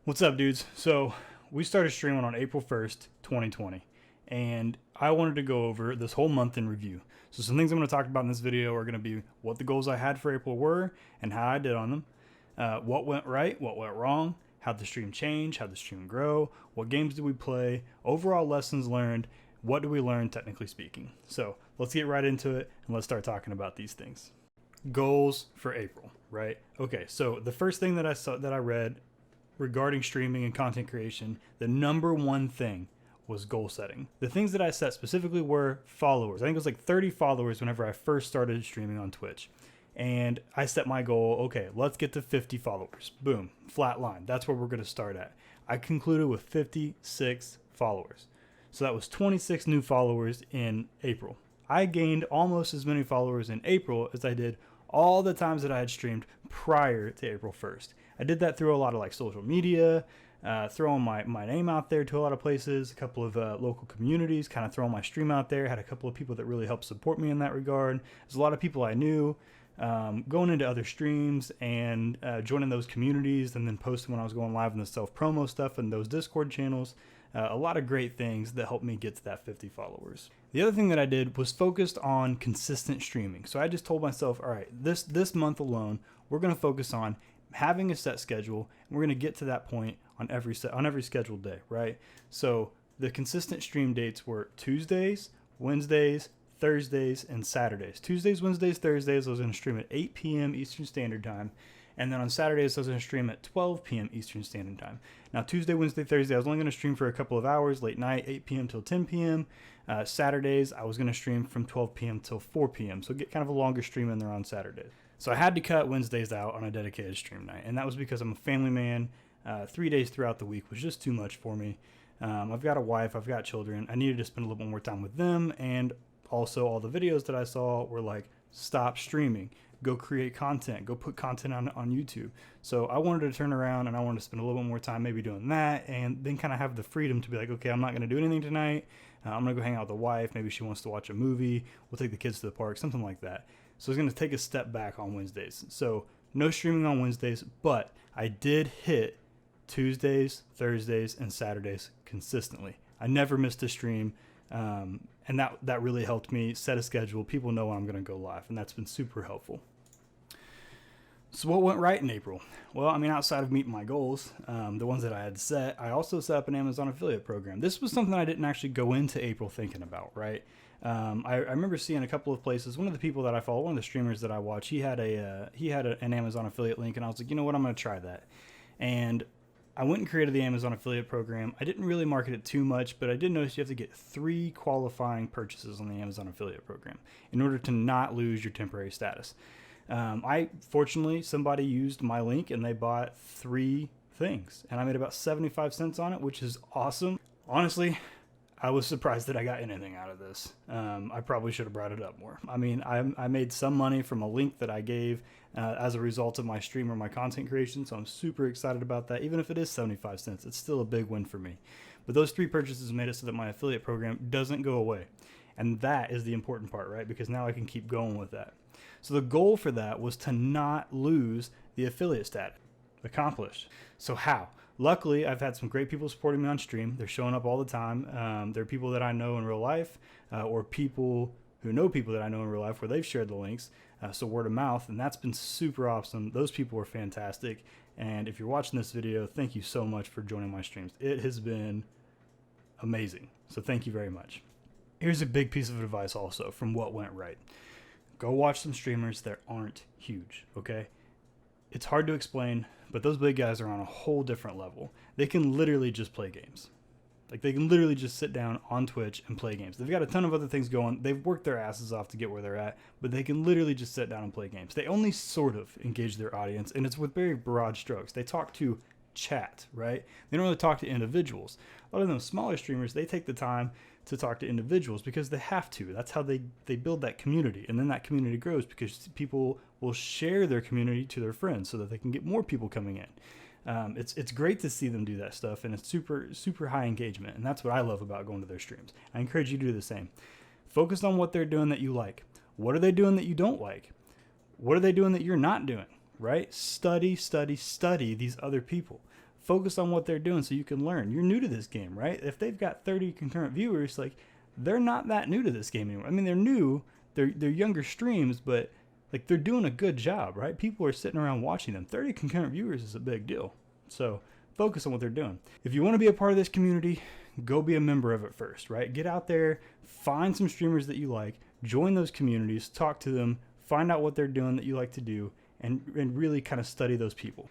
What's up, dudes? So we started streaming on April 1st, 2020, and I wanted to go over this whole month in review. So some things I'm going to talk about in this video are going to be what the goals I had for April were and how I did on them, what went right, what went wrong, how the stream changed, how the stream grow, what games did we play, overall lessons learned, what do we learn technically speaking. So let's get right into it and let's start talking about these things. Goals for April, right? Okay, so the first thing that I read regarding streaming and content creation, the number one thing was goal setting. The things that I set specifically were followers. I think it was like 30 followers whenever I first started streaming on Twitch. And I set my goal, okay, let's get to 50 followers. Boom, flat line. That's where we're going to start at. I concluded with 56 followers. So that was 26 new followers in April. I gained almost as many followers in April as I did all the times that I had streamed prior to April 1st. I did that through a lot of like social media, throwing my name out there to a lot of places, a couple of local communities, kind of throwing my stream out there. Had a couple of people that really helped support me in that regard. There's a lot of people I knew, going into other streams and joining those communities and then posting when I was going live in the self-promo stuff and those Discord channels. A lot of great things that helped me get to that 50 followers. The other thing that I did was focused on consistent streaming. So I just told myself, all right, this month alone, we're going to focus on having a set schedule, and we're going to get to that point on every scheduled day, right? So the consistent stream dates were Tuesdays, Wednesdays, Thursdays, and Saturdays. Tuesdays, Wednesdays, Thursdays, I was going to stream at 8 p.m. Eastern Standard Time. And then on Saturdays, I was going to stream at 12 p.m. Eastern Standard Time. Now, Tuesday, Wednesday, Thursday, I was only going to stream for a couple of hours, late night, 8 p.m. till 10 p.m. Saturdays, I was going to stream from 12 p.m. till 4 p.m. So get kind of a longer stream in there on Saturdays. So I had to cut Wednesdays out on a dedicated stream night. And that was because I'm a family man. 3 days throughout the week was just too much for me. I've got a wife, I've got children. I needed to spend a little bit more time with them. And also all the videos that I saw were like, stop streaming. Go create content, go put content on YouTube. So I wanted to turn around and I wanted to spend a little bit more time maybe doing that and then kind of have the freedom to be like, okay, I'm not going to do anything tonight. I'm going to go hang out with the wife. Maybe she wants to watch a movie. We'll take the kids to the park, something like that. So I was going to take a step back on Wednesdays. So no streaming on Wednesdays, but I did hit Tuesdays, Thursdays, and Saturdays consistently. I never missed a stream. And that really helped me set a schedule. People know when I'm going to go live, and that's been super helpful. So what went right in April? Well, I mean, outside of meeting my goals, the ones that I had set, I also set up an Amazon affiliate program. This was something I didn't actually go into April thinking about, right? I remember seeing a couple of places. One of the people that I follow, one of the streamers that I watch, he had an Amazon affiliate link, and I was like, you know what, I'm going to try that. And I went and created the Amazon affiliate program. I didn't really market it too much, but I did notice you have to get 3 qualifying purchases on the Amazon affiliate program in order to not lose your temporary status. Fortunately, somebody used my link and they bought 3 things and I made about 75 cents on it, which is awesome. Honestly, I was surprised that I got anything out of this. I probably should have brought it up more. I mean, I made some money from a link that I gave as a result of my stream or my content creation, so I'm super excited about that. Even if it is 75 cents, it's still a big win for me. But those 3 purchases made it so that my affiliate program doesn't go away. And that is the important part, right? Because now I can keep going with that. So the goal for that was to not lose the affiliate status. Accomplished. So how? Luckily, I've had some great people supporting me on stream. They're showing up all the time. They're people that I know in real life, or people who know people that I know in real life where they've shared the links. So word of mouth, and that's been super awesome. Those people are fantastic. And if you're watching this video, thank you so much for joining my streams. It has been amazing. So thank you very much. Here's a big piece of advice also from what went right. Go watch some streamers that aren't huge, okay? It's hard to explain, but those big guys are on a whole different level. They can literally just play games. Like, they can literally just sit down on Twitch and play games. They've got a ton of other things going. They've worked their asses off to get where they're at, but they can literally just sit down and play games. They only sort of engage their audience, and it's with very broad strokes. They talk to chat, right? They don't really talk to individuals. A lot of them smaller streamers, they take the time to talk to individuals because they have to. That's how they build that community, and then that community grows because people will share their community to their friends so that they can get more people coming in. It's great to see them do that stuff, and it's super high engagement, and that's what I love about going to their streams. I encourage you to do the same. Focus on what they're doing that you like. What are they doing that you don't like? What are they doing that you're not doing, right? Study these other people. focus on what they're doing so you can learn. You're new to this game, right? If they've got 30 concurrent viewers, like, they're not that new to this game anymore. I mean, they're new, they're younger streams, but like, they're doing a good job, right? People are sitting around watching them. 30 concurrent viewers is a big deal. So focus on what they're doing. If you want to be a part of this community, go be a member of it first, right? Get out there, find some streamers that you like, join those communities, talk to them, find out what they're doing that you like to do, and really kind of study those people.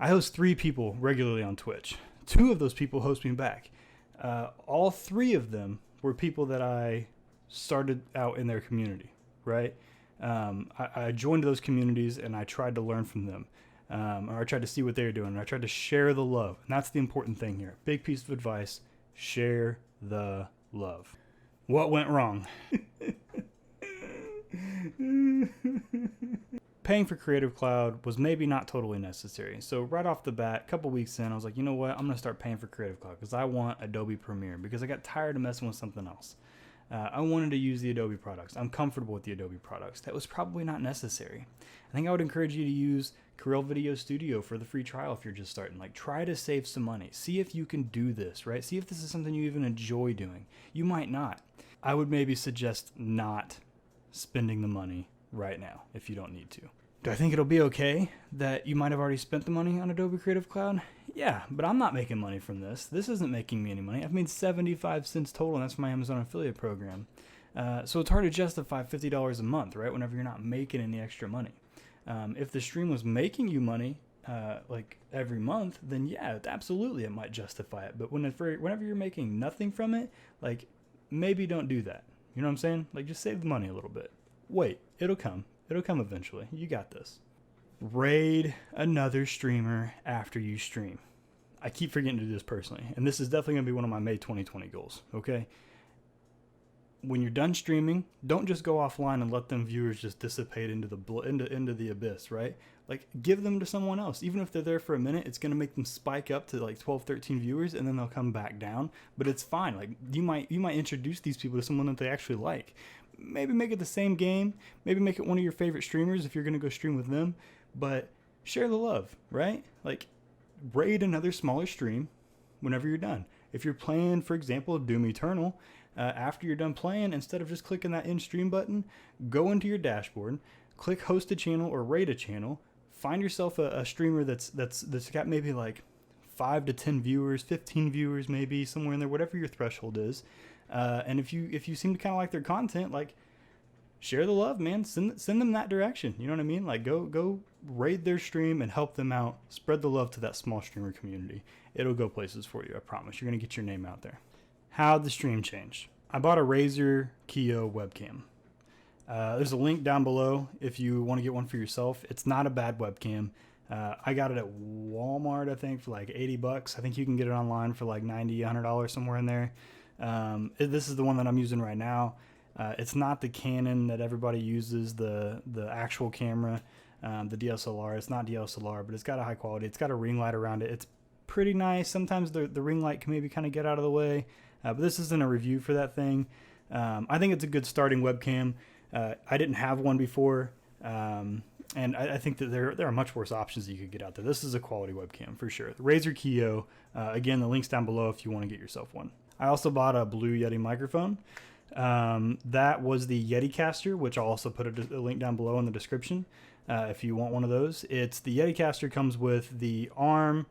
I host 3 people regularly on Twitch. 2 of those people host me back. All 3 of them were people that I started out in their community, right? I joined those communities and I tried to learn from them. Or I tried to see what they were doing. And I tried to share the love. And that's the important thing here. Big piece of advice, share the love. What went wrong? Paying for Creative Cloud was maybe not totally necessary. So right off the bat, a couple weeks in, I was like, you know what? I'm going to start paying for Creative Cloud because I want Adobe Premiere, because I got tired of messing with something else. I wanted to use the Adobe products. I'm comfortable with the Adobe products. That was probably not necessary. I think I would encourage you to use Corel Video Studio for the free trial if you're just starting. Like, try to save some money. See if you can do this, right? See if this is something you even enjoy doing. You might not. I would maybe suggest not spending the money right now if you don't need to. Do I think it'll be okay that you might have already spent the money on Adobe Creative Cloud? Yeah, but I'm not making money from this. This isn't making me any money. I've made 75 cents total, and that's for my Amazon affiliate program. So it's hard to justify $50 a month, right, whenever you're not making any extra money. If the stream was making you money like every month, then yeah, absolutely it might justify it. But whenever you're making nothing from it, like, maybe don't do that. You know what I'm saying? Like, just save the money a little bit. Wait, it'll come. It'll come eventually. You got this. Raid another streamer after you stream. I keep forgetting to do this personally, and this is definitely going to be one of my May 2020 goals, okay? When you're done streaming, don't just go offline and let them viewers just dissipate into the abyss, right? Like, give them to someone else. Even if they're there for a minute, it's going to make them spike up to like 12, 13 viewers, and then they'll come back down. But it's fine. Like, you might introduce these people to someone that they actually like. Maybe make it the same game. Maybe make it one of your favorite streamers if you're going to go stream with them. But share the love, right? Like, raid another smaller stream whenever you're done. If you're playing, for example, Doom Eternal, after you're done playing, instead of just clicking that in stream button, go into your dashboard, click host a channel or raid a channel, find yourself a streamer that's got maybe like 5 to 10 viewers, 15 viewers maybe, somewhere in there, whatever your threshold is. And if you seem to kind of like their content, like, share the love, man. Send them that direction. You know what I mean? Like, go raid their stream and help them out. Spread the love to that small streamer community. It'll go places for you. I promise. You're gonna get your name out there. How'd the stream change? I bought a Razer Kiyo webcam. There's a link down below if you want to get one for yourself. It's not a bad webcam. I got it at Walmart, I think, for like 80 bucks. I think you can get it online for like $90, $100, somewhere in there. This is the one that I'm using right now. It's not the Canon that everybody uses, the actual camera, the DSLR. It's not DSLR, but it's got a high quality. It's got a ring light around it. It's pretty nice. Sometimes the ring light can maybe kind of get out of the way, but this isn't a review for that thing. I think it's a good starting webcam. I didn't have one before, and I think that there are much worse options that you could get out there. This is a quality webcam for sure. The Razer Kiyo, again, the link's down below if you want to get yourself one. I also bought a Blue Yeti microphone. That was the Yeti caster, which I'll also put a link down below in the description if you want one of those. It's the Yeti caster, comes with the arm,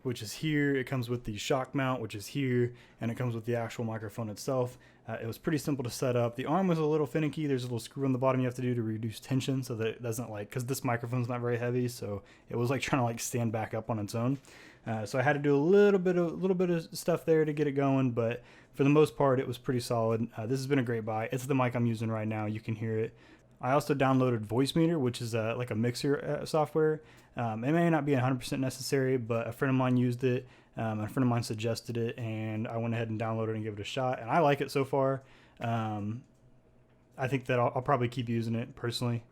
which is here. It comes with the shock mount, which is here, and it comes with the actual microphone itself. It was pretty simple to set up. The arm was a little finicky. There's a little screw on the bottom you have to do to reduce tension so that it doesn't, like, because this microphone's not very heavy, so it was like trying to like stand back up on its own. So I had to do a little bit of stuff there to get it going, but for the most part, it was pretty solid. This has been a great buy. It's the mic I'm using right now. You can hear it. I also downloaded VoiceMeeter, which is like a mixer software. It may not be 100% necessary, but a friend of mine used it. A friend of mine suggested it, and I went ahead and downloaded it and gave it a shot, and I like it so far. I think that I'll probably keep using it personally,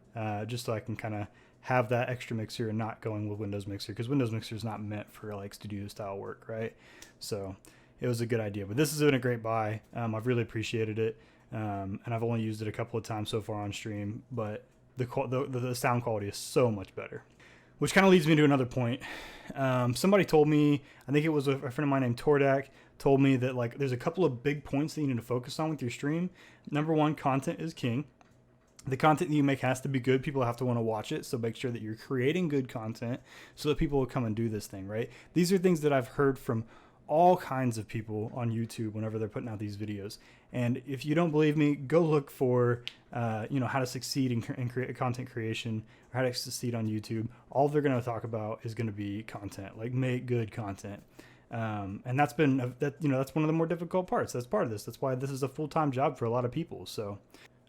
just so I can kind of have that extra mixer and not going with Windows Mixer, because Windows Mixer is not meant for like studio style work, right? So it was a good idea, but this has been a great buy. I've really appreciated it, and I've only used it a couple of times so far on stream, but the sound quality is so much better. Which kind of leads me to another point. Somebody told me, I think it was a friend of mine named Tordak, told me that like there's a couple of big points that you need to focus on with your stream. Number one, content is king. The content that you make has to be good. People have to want to watch it. So make sure that you're creating good content so that people will come and do this thing, right? These are things that I've heard from all kinds of people on YouTube whenever they're putting out these videos. And if you don't believe me, go look for, how to succeed in content creation or how to succeed on YouTube. All they're going to talk about is going to be content, like make good content. And that's been, that's one of the more difficult parts. That's part of this. That's why this is a full-time job for a lot of people. So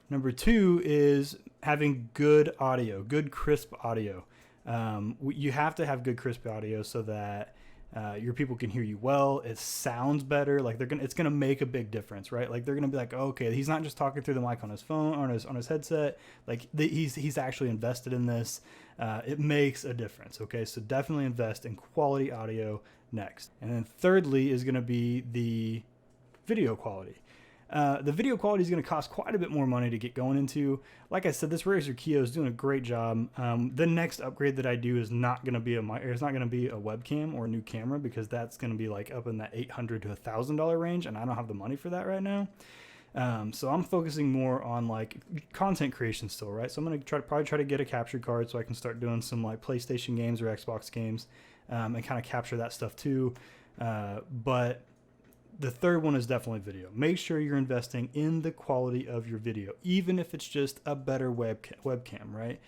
number two is having good audio, good crisp audio. You have to have good crisp audio so that your people can hear you well. It sounds better. Like it's gonna make a big difference, right? Like they're gonna be like, oh, okay, he's not just talking through the mic on his phone or on his headset. Like he's actually invested in this. It makes a difference. Okay, so definitely invest in quality audio next. And then thirdly is gonna be the video quality. The video quality is going to cost quite a bit more money to get going into. Like I said, this Razer Kiyo is doing a great job. The next upgrade that I do is not going to be a webcam or a new camera, because that's going to be like up in that $800 to $1,000 range, and I don't have the money for that right now. So I'm focusing more on like content creation still, right? So I'm going to probably try to get a capture card so I can start doing some like PlayStation games or Xbox games, and kind of capture that stuff too. But the third one is definitely video. Make sure you're investing in the quality of your video, even if it's just a better webcam, right?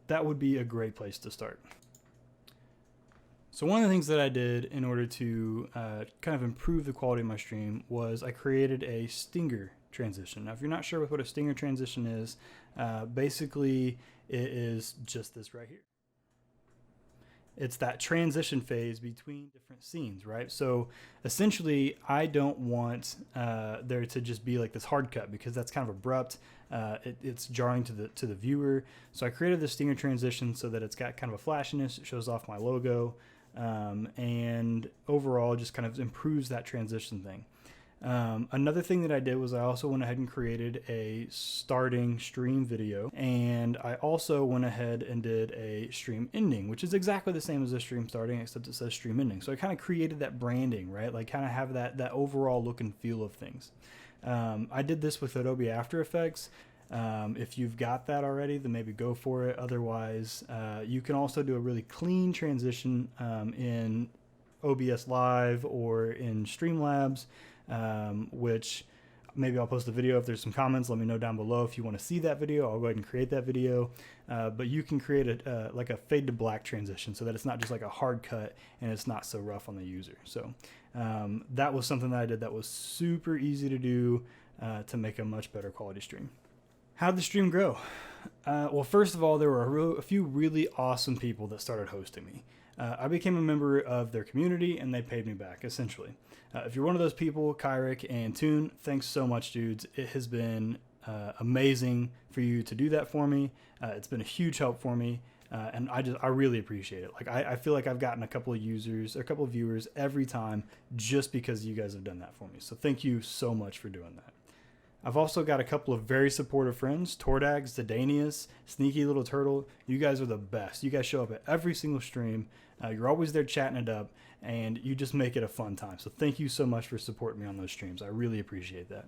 That would be a great place to start. So one of the things that I did in order to kind of improve the quality of my stream was I created a stinger transition. Now, if you're not sure what a stinger transition is, basically it is just this right here. It's that transition phase between different scenes, right? So essentially, I don't want there to just be like this hard cut, because that's kind of abrupt. It's jarring to the viewer. So I created the stinger transition so that it's got kind of a flashiness. It shows off my logo, and overall just kind of improves that transition thing. Another thing that I did was I also went ahead and created a starting stream video, and I also went ahead and did a stream ending, which is exactly the same as a stream starting, except it says stream ending. So I kind of created that branding, right? Like kind of have that overall look and feel of things. I did this with Adobe After Effects. If you've got that already, then maybe go for it. Otherwise, you can also do a really clean transition in OBS Live or in Streamlabs. Which maybe I'll post a video if there's some comments. Let me know down below if you want to see that video. I'll go ahead and create that video. But you can create like a fade to black transition so that it's not just like a hard cut and it's not so rough on the user. So that was something that I did that was super easy to do to make a much better quality stream. How did the stream grow? Well, first of all, there were a few really awesome people that started hosting me. I became a member of their community and they paid me back, essentially. If you're one of those people, Kyrick and Toon, thanks so much, dudes. It has been amazing for you to do that for me. It's been a huge help for me, and I really appreciate it. Like I feel like I've gotten a couple of viewers every time just because you guys have done that for me. So thank you so much for doing that. I've also got a couple of very supportive friends, Tordags, Zedanius, Sneaky Little Turtle. You guys are the best. You guys show up at every single stream. You're always there chatting it up, and you just make it a fun time. So thank you so much for supporting me on those streams. I really appreciate that.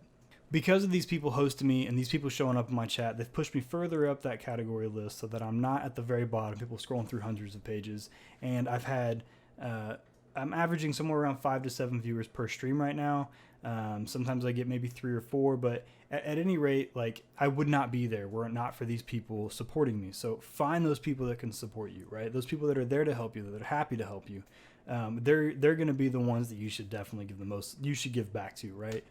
Because of these people hosting me and these people showing up in my chat, they've pushed me further up that category list so that I'm not at the very bottom, people scrolling through hundreds of pages. And I've had, I'm averaging somewhere around 5 to 7 viewers per stream right now. Sometimes I get maybe 3 or 4, but at any rate, like I would not be there were it not for these people supporting me. So find those people that can support you, right? Those people that are there to help you, that are happy to help you. They're going to be the ones that you should definitely give back to, right?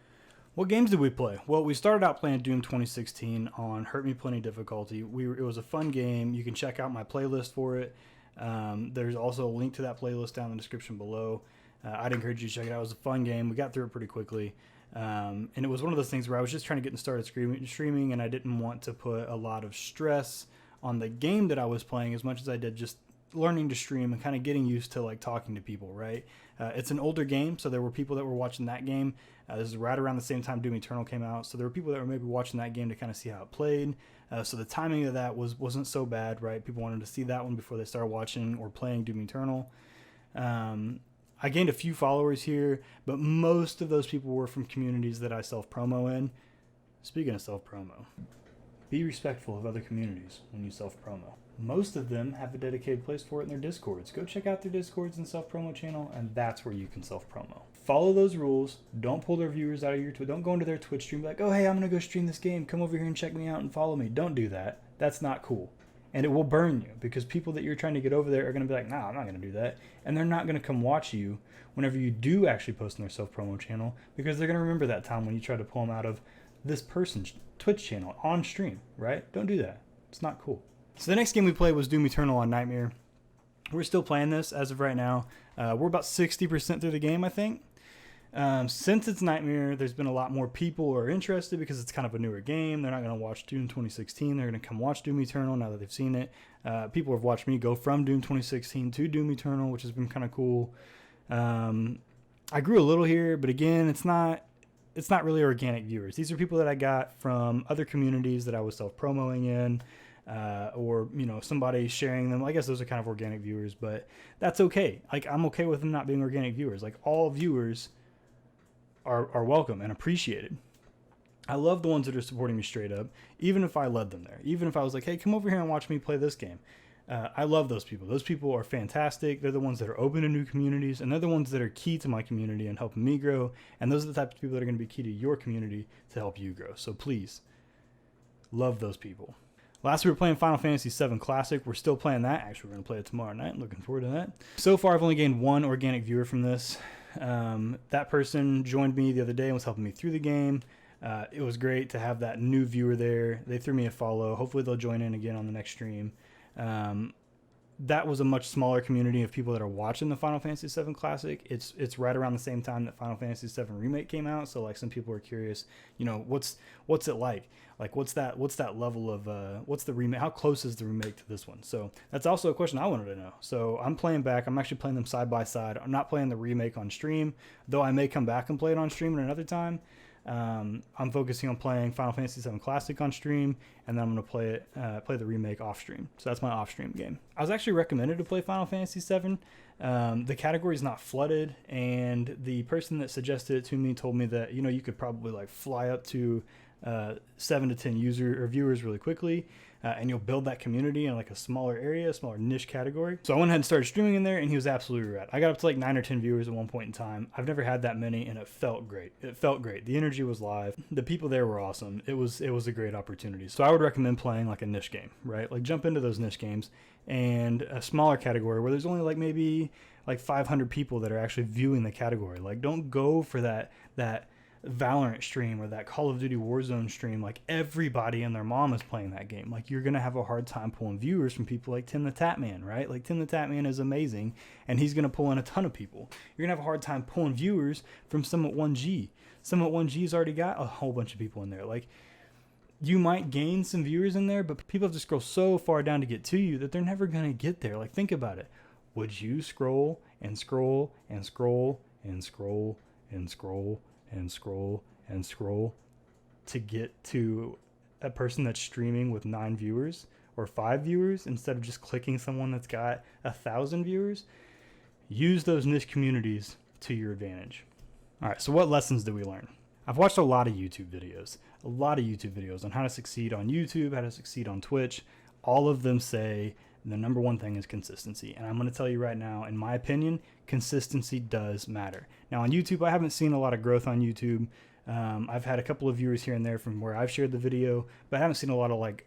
What games did we play? Well, we started out playing Doom 2016 on Hurt Me Plenty difficulty. It was a fun game. You can check out my playlist for it. There's also a link to that playlist down in the description below. I'd encourage you to check it out. It was a fun game. We got through it pretty quickly. And it was one of those things where I was just trying to get started streaming, and I didn't want to put a lot of stress on the game that I was playing as much as I did just learning to stream and kind of getting used to like talking to people, right? It's an older game, so there were people that were watching that game This is right around the same time Doom Eternal came out, so there were people that were maybe watching that game to kind of see how it played. So the timing of that wasn't so bad, right? People wanted to see that one before they started watching or playing Doom Eternal. I gained a few followers here, but most of those people were from communities that I self-promo in. Speaking of self-promo, be respectful of other communities when you self-promo. Most of them have a dedicated place for it in their Discords. Go check out their Discords and self-promo channel, and that's where you can self-promo. Follow those rules. Don't pull their viewers out of your Don't go into their Twitch stream like, oh, hey, I'm going to go stream this game. Come over here and check me out and follow me. Don't do that. That's not cool. And it will burn you, because people that you're trying to get over there are going to be like, nah, I'm not going to do that. And they're not going to come watch you whenever you do actually post on their self-promo channel, because they're going to remember that time when you tried to pull them out of this person's Twitch channel on stream, right? Don't do that. It's not cool. So the next game we played was Doom Eternal on Nightmare. We're still playing this as of right now. We're about 60% through the game, I think. Since it's Nightmare, there's been a lot more people who are interested because it's kind of a newer game. They're not going to watch Doom 2016. They're going to come watch Doom Eternal now that they've seen it. People have watched me go from Doom 2016 to Doom Eternal, which has been kind of cool. I grew a little here, but again, it's not really organic viewers. These are people that I got from other communities that I was self-promoing in, or, you know, somebody sharing them. I guess those are kind of organic viewers, but that's okay. Like, I'm okay with them not being organic viewers. Like, all viewers are welcome and appreciated. I love the ones that are supporting me straight up, even if I led them there. Even if I was like, hey, come over here and watch me play this game. I love those people. Those people are fantastic. They're the ones that are open to new communities, and they're the ones that are key to my community and helping me grow. And those are the types of people that are going to be key to your community to help you grow. So please, love those people. Last, we were playing Final Fantasy VII Classic. We're still playing that. Actually, we're going to play it tomorrow night. Looking forward to that. So far, I've only gained one organic viewer from this. That person joined me the other day and was helping me through the game. It was great to have that new viewer there. They threw me a follow. Hopefully, they'll join in again on the next stream. That was a much smaller community of people that are watching the Final Fantasy VII Classic. It's right around the same time that Final Fantasy VII Remake came out. So like, some people are curious, you know, what's it like? Like, what's that level of, what's the remake? How close is the remake to this one? So that's also a question I wanted to know. So I'm playing back. I'm actually playing them side by side. I'm not playing the remake on stream, though I may come back and play it on stream at another time. I'm focusing on playing Final Fantasy VII Classic on stream, and then I'm going to play the remake off stream. So that's my off stream game. I was actually recommended to play Final Fantasy VII. The category is not flooded, and the person that suggested it to me told me that, you know, you could probably like fly up to 7 to 10 viewers really quickly, and you'll build that community in like a smaller area, a smaller niche category. So I went ahead and started streaming in there, and he was absolutely right. I got up to like 9 or 10 viewers at one point in time. I've never had that many, and it felt great. It felt great. The energy was live. The people there were awesome. It was a great opportunity. So I would recommend playing like a niche game, right? Like, jump into those niche games, and a smaller category where there's only like maybe like 500 people that are actually viewing the category. Like, don't go for that Valorant stream or that Call of Duty Warzone stream. Like, everybody and their mom is playing that game. Like, you're gonna have a hard time pulling viewers from people like Tim the Tatman, right? Like, Tim the Tatman is amazing, and he's gonna pull in a ton of people. You're gonna have a hard time pulling viewers from Summit 1G. Summit 1G's already got a whole bunch of people in there. Like, you might gain some viewers in there, but people have to scroll so far down to get to you that they're never gonna get there. Like, think about it. Would you scroll and scroll and scroll and scroll and scroll and scroll and scroll to get to a person that's streaming with 9 viewers or 5 viewers instead of just clicking someone that's got 1,000 viewers? Use those niche communities to your advantage. All right, so what lessons did we learn? I've watched a lot of YouTube videos on how to succeed on YouTube, how to succeed on Twitch. All of them say the number one thing is consistency. And I'm going to tell you right now, in my opinion, consistency does matter. Now, on YouTube, I haven't seen a lot of growth on YouTube. I've had a couple of viewers here and there from where I've shared the video, but I haven't seen a lot of like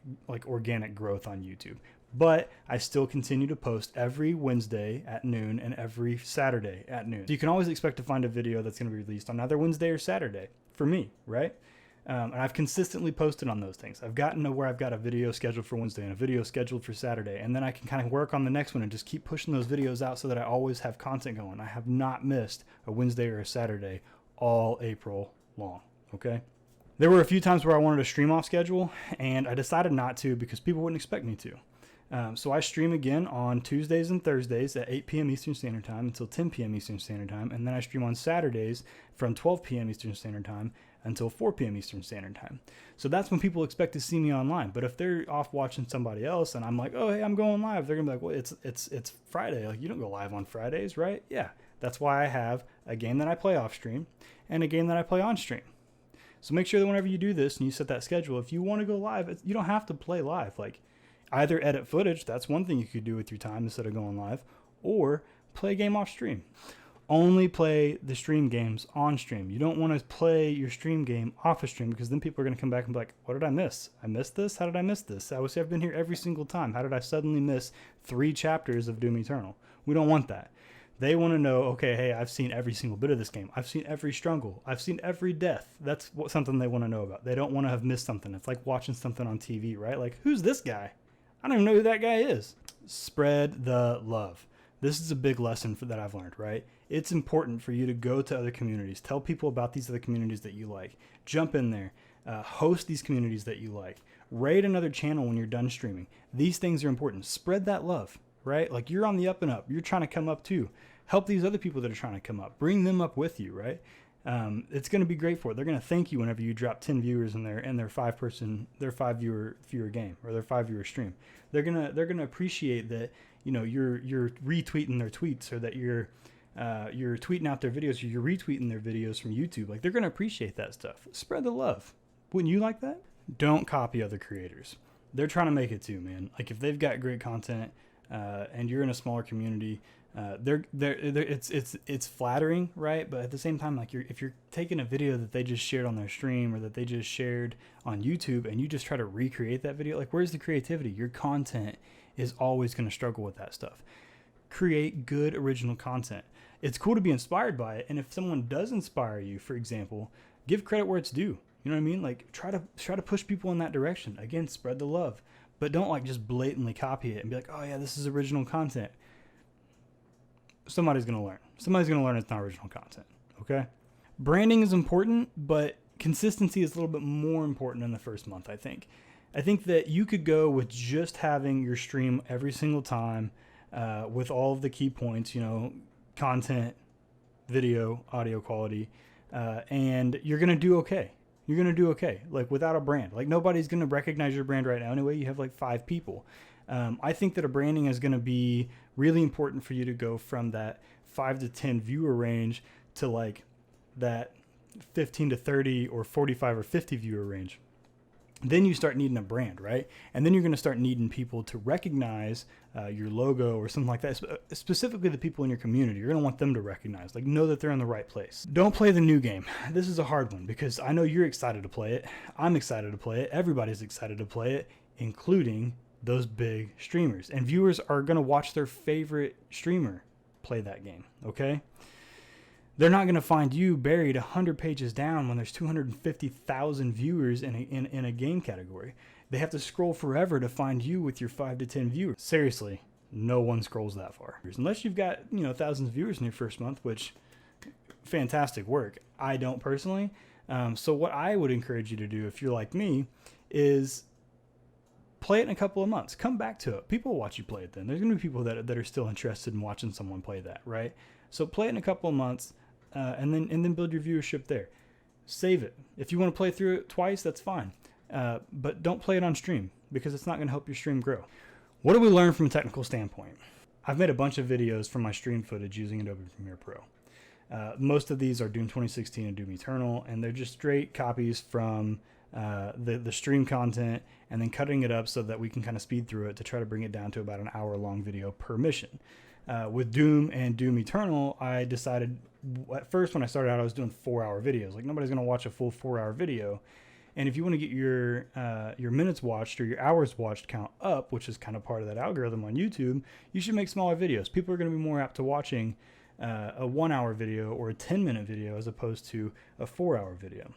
organic growth on YouTube. But I still continue to post every Wednesday at noon and every Saturday at noon. So you can always expect to find a video that's going to be released on either Wednesday or Saturday for me, right? And I've consistently posted on those things. I've gotten to where I've got a video scheduled for Wednesday and a video scheduled for Saturday, and then I can kind of work on the next one and just keep pushing those videos out so that I always have content going. I have not missed a Wednesday or a Saturday all April long, okay? There were a few times where I wanted to stream off schedule, and I decided not to because people wouldn't expect me to. So I stream again on Tuesdays and Thursdays at 8 p.m. Eastern Standard Time until 10 p.m. Eastern Standard Time. And then I stream on Saturdays from 12 p.m. Eastern Standard Time until 4 p.m. Eastern Standard Time. So that's when people expect to see me online. But if they're off watching somebody else and I'm like, oh, hey, I'm going live, they're going to be like, well, it's Friday. Like, you don't go live on Fridays, right? Yeah. That's why I have a game that I play off stream and a game that I play on stream. So make sure that whenever you do this and you set that schedule, if you want to go live, you don't have to play live. Like, either edit footage, that's one thing you could do with your time instead of going live, or play a game off stream. Only play the stream games on stream. You don't want to play your stream game off a stream, because then people are going to come back and be like, what did I miss? I missed this? How did I miss this? I've been here every single time. How did I suddenly miss 3 chapters of Doom Eternal? We don't want that. They want to know, okay, hey, I've seen every single bit of this game. I've seen every struggle. I've seen every death. That's something they want to know about. They don't want to have missed something. It's like watching something on TV, right? Like, who's this guy? I don't even know who that guy is. Spread the love. This is a big lesson that I've learned, right? It's important for you to go to other communities. Tell people about these other communities that you like. Jump in there. Host these communities that you like. Raid another channel when you're done streaming. These things are important. Spread that love, right? Like, you're on the up and up. You're trying to come up too. Help these other people that are trying to come up. Bring them up with you, right? It's going to be great for it. They're going to thank you whenever you drop 10 viewers in their 5 viewer game or their 5 viewer stream. They're gonna appreciate that, you know, you're retweeting their tweets, or that you're tweeting out their videos, or you're retweeting their videos from YouTube. Like, they're gonna appreciate that stuff. Spread the love. Wouldn't you like that? Don't copy other creators. They're trying to make it too, man. Like, if they've got great content and you're in a smaller community, it's flattering, right? But at the same time, like, if you're taking a video that they just shared on their stream or that they just shared on YouTube and you just try to recreate that video, like, where's the creativity? Your content is always going to struggle with that stuff. Create good original content. It's cool to be inspired by it, and if someone does inspire you, for example, give credit where it's due. You know what I mean? Like, try to push people in that direction. Again, spread the love, but don't, like, just blatantly copy it and be like, oh yeah, this is original content. Somebody's going to learn. Somebody's going to learn it's not original content, okay? Branding is important, but consistency is a little bit more important in the first month, I think. I think that you could go with just having your stream every single time with all of the key points, you know, content, video, audio quality, and you're going to do okay. You're going to do okay, like, without a brand. Like, nobody's going to recognize your brand right now anyway. You have like 5 people. I think that a branding is going to be really important for you to go from that 5 to 10 viewer range to like that 15 to 30 or 45 or 50 viewer range. Then you start needing a brand, right? And then you're going to start needing people to recognize your logo or something like that. Specifically the people in your community. You're going to want them to recognize, like, know that they're in the right place. Don't play the new game. This is a hard one because I know you're excited to play it. I'm excited to play it. Everybody's excited to play it, including those big streamers. And viewers are going to watch their favorite streamer play that game, okay? They're not going to find you buried 100 pages down when there's 250,000 viewers in a game category. They have to scroll forever to find you with your 5 to 10 viewers. Seriously, no one scrolls that far. Unless you've got, you know, thousands of viewers in your first month, which, fantastic work. I don't personally. So what I would encourage you to do if you're like me is play it in a couple of months. Come back to it. People will watch you play it then. There's going to be people that are still interested in watching someone play that, right? So play it in a couple of months and then build your viewership there. Save it. If you want to play through it twice, that's fine. But don't play it on stream because it's not going to help your stream grow. What do we learn from a technical standpoint? I've made a bunch of videos from my stream footage using Adobe Premiere Pro. Most of these are Doom 2016 and Doom Eternal, and they're just straight copies from the stream content and then cutting it up so that we can kind of speed through it to try to bring it down to about an hour-long video per mission. With Doom and Doom Eternal, I decided at first when I started out, I was doing 4-hour videos. Like, nobody's going to watch a full 4-hour video. And if you want to get your minutes watched or your hours watched count up, which is kind of part of that algorithm on YouTube, you should make smaller videos. People are going to be more apt to watching a 1-hour video or a 10-minute video as opposed to a 4-hour video.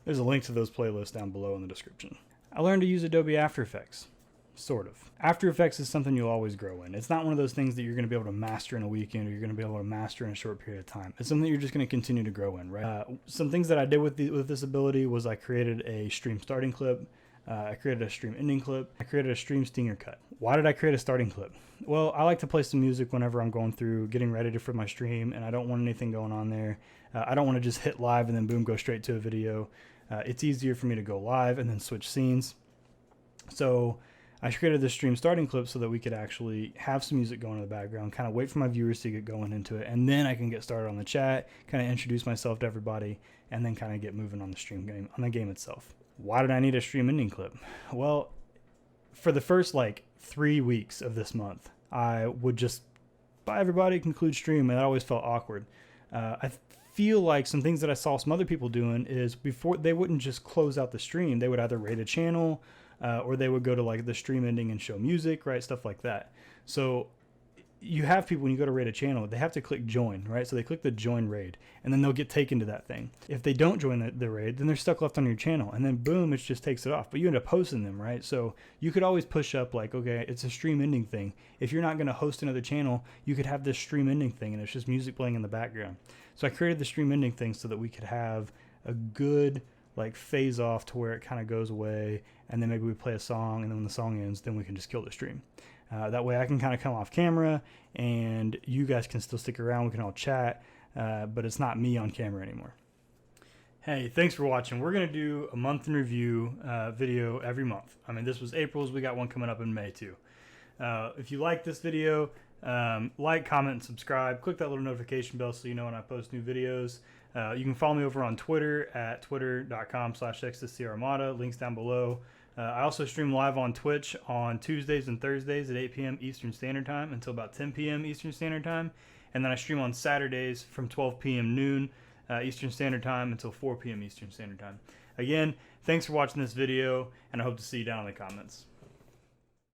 There's a link to those playlists down below in the description. I learned to use Adobe After Effects. Sort of. After Effects is something you'll always grow in. It's not one of those things that you're going to be able to master in a weekend or you're going to be able to master in a short period of time. It's something you're just going to continue to grow in, right? Some things that I did with this ability was I created a stream starting clip. I created a stream ending clip. I created a stream stinger cut. Why did I create a starting clip? Well, I like to play some music whenever I'm going through getting ready for my stream, and I don't want anything going on there. I don't want to just hit live and then boom, go straight to a video. It's easier for me to go live and then switch scenes. So I created this stream starting clip so that we could actually have some music going in the background, kind of wait for my viewers to get going into it, and then I can get started on the chat, kind of introduce myself to everybody, and then kind of get moving on the stream game, on the game itself. Why did I need a stream ending clip? Well, for the first like 3 weeks of this month, I would just, bye everybody, conclude stream, and that always felt awkward. I feel like some things that I saw some other people doing is before they wouldn't just close out the stream, they would either rate a channel, or they would go to like the stream ending and show music, right? Stuff like that. So you have people, when you go to raid a channel, they have to click join, right? So they click the join raid and then they'll get taken to that thing. If they don't join the raid, then they're stuck left on your channel, and then boom, it just takes it off. But you end up hosting them, right? So you could always push up like, okay, it's a stream ending thing. If you're not going to host another channel, you could have this stream ending thing and it's just music playing in the background. So I created the stream ending thing so that we could have a good like phase off to where it kind of goes away, and then maybe we play a song, and then when the song ends, then we can just kill the stream. That way I can kind of come off camera and you guys can still stick around. We can all chat, but it's not me on camera anymore. Hey, thanks for watching. We're going to do a month in review video every month. I mean, this was April's. We got one coming up in May too. If you like this video, like, comment, and subscribe. Click that little notification bell so you know when I post new videos. You can follow me over on Twitter at twitter.com/XtasyArmada. Links down below. I also stream live on Twitch on Tuesdays and Thursdays at 8 p.m. Eastern Standard Time until about 10 p.m. Eastern Standard Time. And then I stream on Saturdays from 12 p.m. noon Eastern Standard Time until 4 p.m. Eastern Standard Time. Again, thanks for watching this video, and I hope to see you down in the comments.